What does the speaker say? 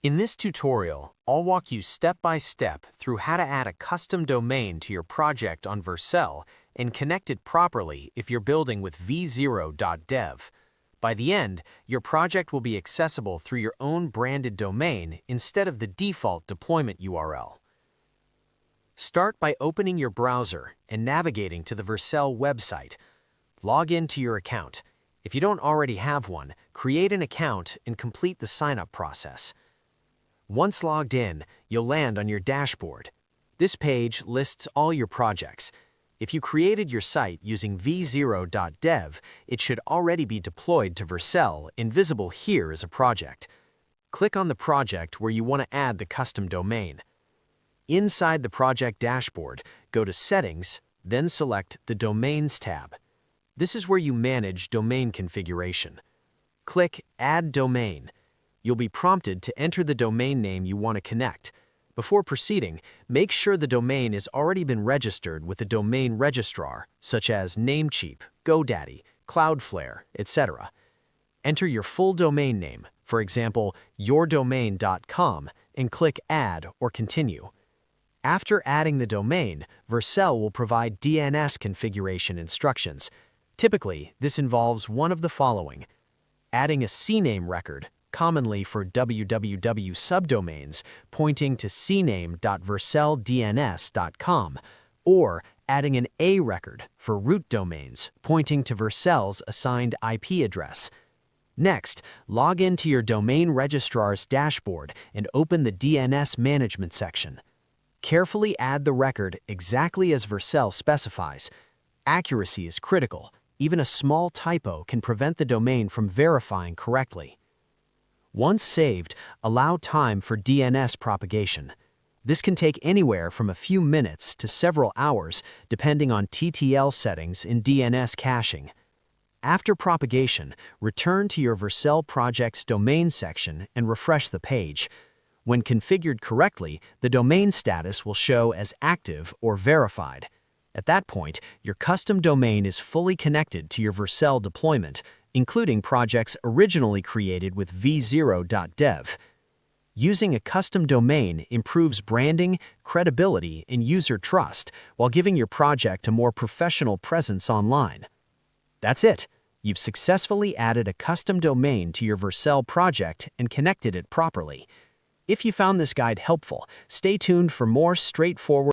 In this tutorial, I'll walk you step by step through how to add a custom domain to your project on Vercel and connect it properly if you're building with v0.dev. By the end, your project will be accessible through your own branded domain instead of the default deployment URL. Start by opening your browser and navigating to the Vercel website. Log into your account. If you don't already have one, create an account and complete the sign-up process. Once logged in, you'll land on your dashboard. This page lists all your projects. If you created your site using v0.dev, it should already be deployed to Vercel and visible here as a project. Click on the project where you want to add the custom domain. Inside the project dashboard, go to Settings, then select the Domains tab. This is where you manage domain configuration. Click Add Domain. You'll be prompted to enter the domain name you want to connect. Before proceeding, make sure the domain has already been registered with a domain registrar, such as Namecheap, GoDaddy, Cloudflare, etc. Enter your full domain name, for example, yourdomain.com, and click Add or Continue. After adding the domain, Vercel will provide DNS configuration instructions. Typically, this involves one of the following: adding a CNAME record, commonly for www subdomains, pointing to cname.verceldns.com, or adding an A record for root domains, pointing to Vercel's assigned IP address. Next, log into your domain registrar's dashboard and open the DNS management section. Carefully add the record exactly as Vercel specifies. Accuracy is critical. Even a small typo can prevent the domain from verifying correctly. Once saved, allow time for DNS propagation. This can take anywhere from a few minutes to several hours, depending on TTL settings in DNS caching. After propagation, return to your Vercel project's domain section and refresh the page. When configured correctly, the domain status will show as active or verified. At that point, your custom domain is fully connected to your Vercel deployment, including projects originally created with v0.dev. Using a custom domain improves branding, credibility, and user trust while giving your project a more professional presence online. That's it. You've successfully added a custom domain to your Vercel project and connected it properly. If you found this guide helpful, stay tuned for more straightforward